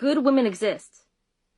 Good women exist.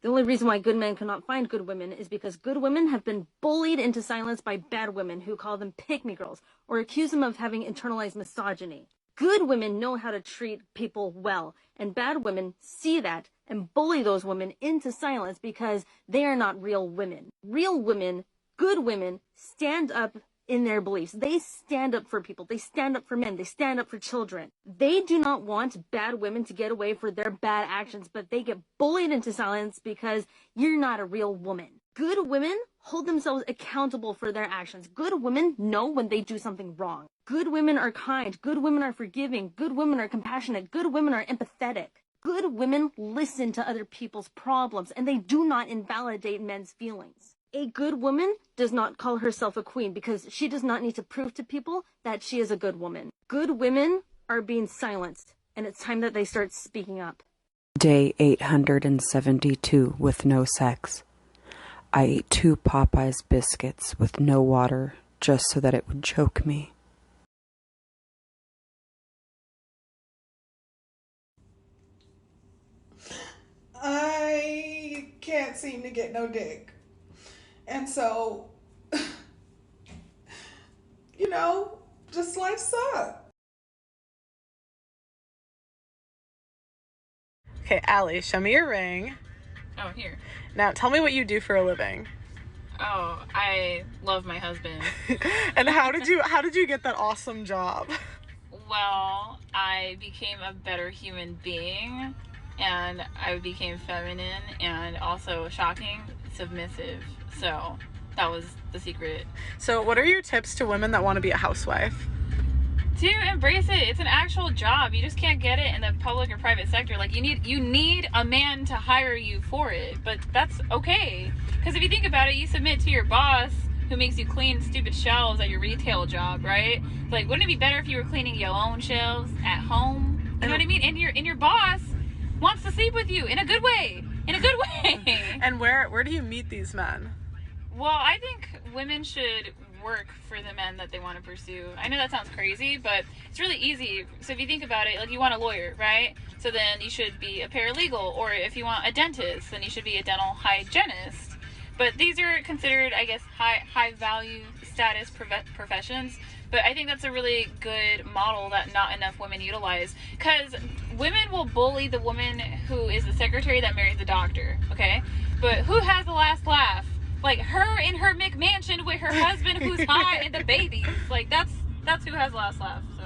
The only reason why good men cannot find good women is because good women have been bullied into silence by bad women who call them pick-me girls or accuse them of having internalized misogyny. Good women know how to treat people well, and bad women see that and bully those women into silence because they are not real women. Real women, good women, stand up in their beliefs. They stand up for people. They stand up for men. They stand up for children. They do not want bad women to get away for their bad actions, but they get bullied into silence because you're not a real woman. Good women hold themselves accountable for their actions. Good women know when they do something wrong. Good women are kind. Good women are forgiving. Good women are compassionate. Good women are empathetic. Good women listen to other people's problems, and they do not invalidate men's feelings. A good woman does not call herself a queen because she does not need to prove to people that she is a good woman. Good women are being silenced, and it's time that they start speaking up. Day 872 with no sex. I ate 2 Popeyes biscuits with no water just so that it would choke me. I can't seem to get no dick. And so, you know, just life sucks. Okay, Allie, show me your ring. Oh, here. Now, tell me what you do for a living. Oh, I love my husband. And how did you get that awesome job? Well, I became a better human being, and I became feminine and also shocking, submissive. So that was the secret. So what are your tips to women that want to be a housewife? To embrace it. It's an actual job. You just can't get it in the public or private sector. Like, you need a man to hire you for it, but that's okay. Because if you think about it, you submit to your boss who makes you clean stupid shelves at your retail job, right? Like, wouldn't it be better if you were cleaning your own shelves at home? You know what I mean? And your boss wants to sleep with you in a good way. In a good way. And where do you meet these men? Well, I think women should work for the men that they want to pursue. I know that sounds crazy, but it's really easy. So if you think about it, like, you want a lawyer, right? So then you should be a paralegal, or if you want a dentist, then you should be a dental hygienist. But these are considered, I guess, high value status professions. But I think that's a really good model that not enough women utilize, because women will bully the woman who is the secretary that marries the doctor, okay? But who has the last laugh? Like, her in her McMansion with her husband who's hot and the babies. Like, that's who has the last laugh. So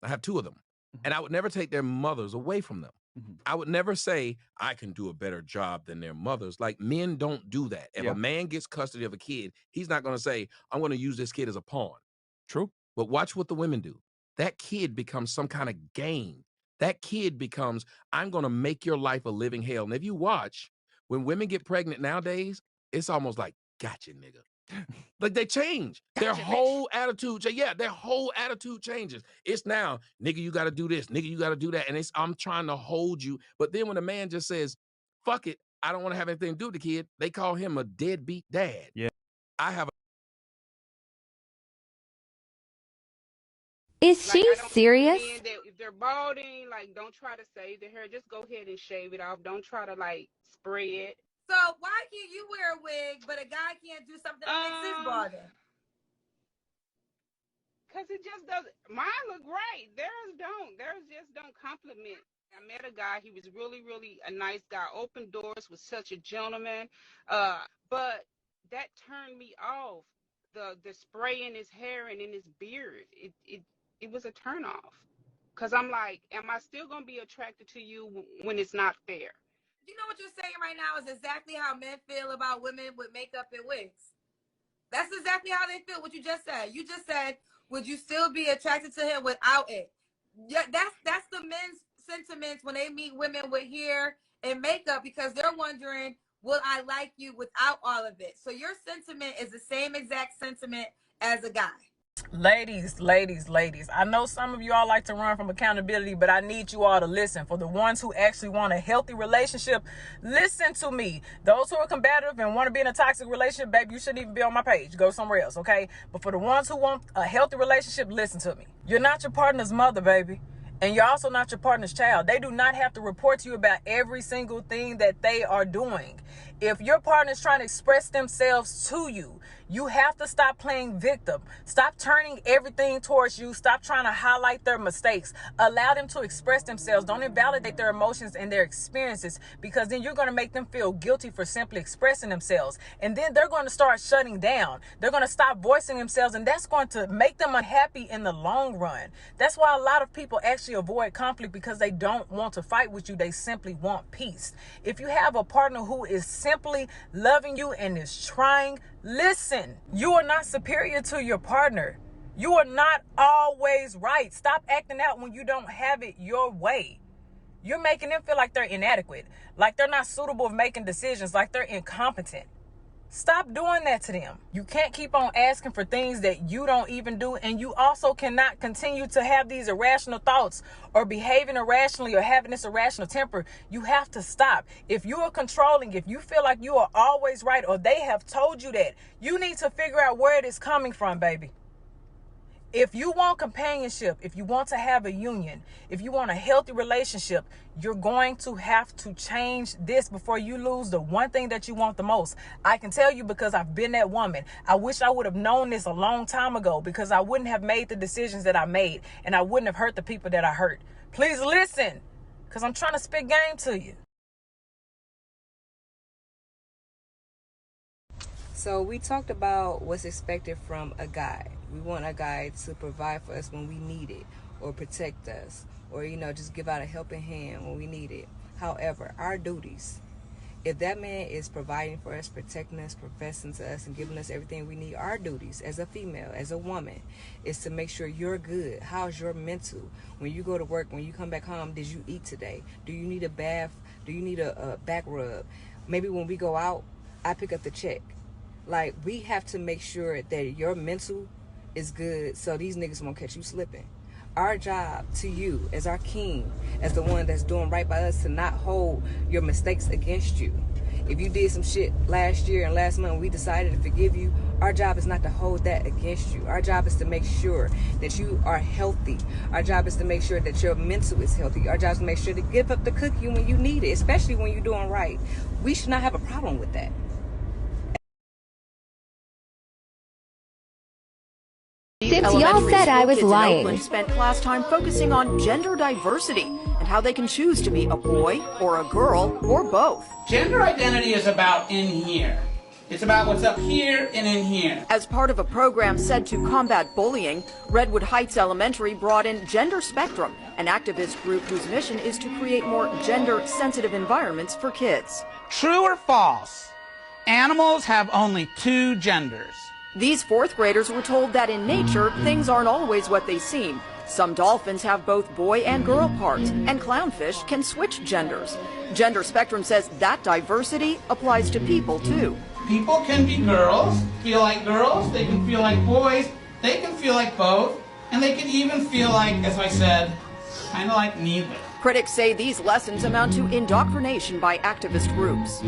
I have 2 of them, and I would never take their mothers away from them. I would never say I can do a better job than their mothers. Like, men don't do that. If a man gets custody of a kid, he's not going to say, I'm going to use this kid as a pawn. True. But watch what the women do. That kid becomes some kind of game. That kid becomes, I'm going to make your life a living hell. And if you watch, when women get pregnant nowadays, it's almost like, gotcha, nigga. Like, they change. Gotcha, their whole attitude. Yeah, their whole attitude changes. It's now, nigga, you got to do this. Nigga, you got to do that. And it's, I'm trying to hold you. But then when a man just says, fuck it, I don't want to have anything to do with the kid, they call him a deadbeat dad. Yeah. I have a Is she serious? If they're balding, like, don't try to save the hair. Just go ahead and shave it off. Don't try to, like, spray it. So why can't you wear a wig, but a guy can't do something that makes his balding? Because it just doesn't. Mine look great. Theirs don't. Theirs just don't compliment. I met a guy. He was really, really a nice guy. Opened doors, was such a gentleman. But that turned me off. The spray in his hair and in his beard. It was a turnoff. Because I'm like, am I still going to be attracted to you when it's not fair? You know what you're saying right now is exactly how men feel about women with makeup and wigs. That's exactly how they feel, what you just said. You just said, would you still be attracted to him without it? Yeah, that's the men's sentiments when they meet women with hair and makeup, because they're wondering, will I like you without all of it? So your sentiment is the same exact sentiment as a guy. Ladies, I know some of you all like to run from accountability, but I need you all to listen. For the ones who actually want a healthy relationship, listen to me. Those who are combative and want to be in a toxic relationship, baby, you shouldn't even be on my page. Go somewhere else, okay? But for the ones who want a healthy relationship, listen to me. You're not your partner's mother, baby. And you're also not your partner's child. They do not have to report to you about every single thing that they are doing. If your partner's trying to express themselves to you, you have to stop playing victim. Stop turning everything towards you. Stop trying to highlight their mistakes. Allow them to express themselves. Don't invalidate their emotions and their experiences, because then you're going to make them feel guilty for simply expressing themselves. And then they're going to start shutting down. They're going to stop voicing themselves, and that's going to make them unhappy in the long run. That's why a lot of people actually avoid conflict, because they don't want to fight with you. They simply want peace. If you have a partner who is simply loving you and is trying, listen, you are not superior to your partner. You are not always right. Stop acting out when you don't have it your way. You're making them feel like they're inadequate, like they're not suitable of making decisions, like they're incompetent. Stop doing that to them. You can't keep on asking for things that you don't even do. And you also cannot continue to have these irrational thoughts or behaving irrationally or having this irrational temper. You have to stop. If you are controlling, if you feel like you are always right, or they have told you that, you need to figure out where it is coming from, baby. If you want companionship, if you want to have a union, if you want a healthy relationship, you're going to have to change this before you lose the one thing that you want the most. I can tell you, because I've been that woman. I wish I would have known this a long time ago, because I wouldn't have made the decisions that I made, and I wouldn't have hurt the people that I hurt. Please listen, because I'm trying to spit game to you. So we talked about what's expected from a guy. We want a guy to provide for us when we need it, or protect us, or, just give out a helping hand when we need it. However, our duties, if that man is providing for us, protecting us, professing to us, and giving us everything we need, our duties as a female, as a woman, is to make sure you're good. How's your mental? When you go to work, when you come back home, did you eat today? Do you need a bath? Do you need a back rub? Maybe when we go out, I pick up the check. Like, we have to make sure that your mental is good, so these niggas won't catch you slipping. Our job to you, as our king, as the one that's doing right by us, to not hold your mistakes against you. If you did some shit last year and last month, we decided to forgive you, our job is not to hold that against you. Our job is to make sure that you are healthy. Our job is to make sure that your mental is healthy. Our job is to make sure to give up the cookie when you need it, especially when you're doing right. We should not have a problem with that. Since y'all said I was lying. Oakland spent class time focusing on gender diversity and how they can choose to be a boy or a girl or both. Gender identity is about in here. It's about what's up here and in here. As part of a program said to combat bullying, Redwood Heights Elementary brought in Gender Spectrum, an activist group whose mission is to create more gender-sensitive environments for kids. True or false? Animals have only two genders. These fourth graders were told that in nature, things aren't always what they seem. Some dolphins have both boy and girl parts, and clownfish can switch genders. Gender Spectrum says that diversity applies to people, too. People can be girls, feel like girls, they can feel like boys, they can feel like both, and they can even feel like, as I said, kind of like neither. Critics say these lessons amount to indoctrination by activist groups.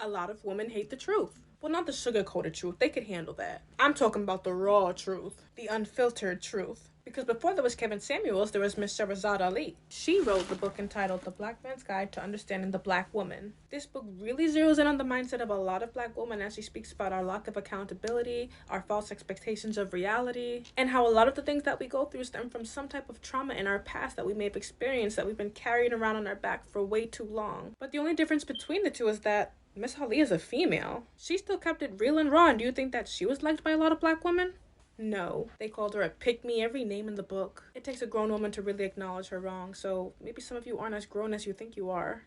A lot of women hate the truth. Well, not the sugar-coated truth. They could handle that. I'm talking about the raw truth, the unfiltered truth. Because before there was Kevin Samuels, there was Miss Shahrazad Ali. She wrote the book entitled The Black Man's Guide to Understanding the Black Woman. This book really zeroes in on the mindset of a lot of Black women as she speaks about our lack of accountability, our false expectations of reality, and how a lot of the things that we go through stem from some type of trauma in our past that we may have experienced that we've been carrying around on our back for way too long. But the only difference between the two is that Miss Ali is a female. She still kept it real and raw, and do you think that she was liked by a lot of Black women? No. They called her a pick-me, every name in the book. It takes a grown woman to really acknowledge her wrong, so maybe some of you aren't as grown as you think you are.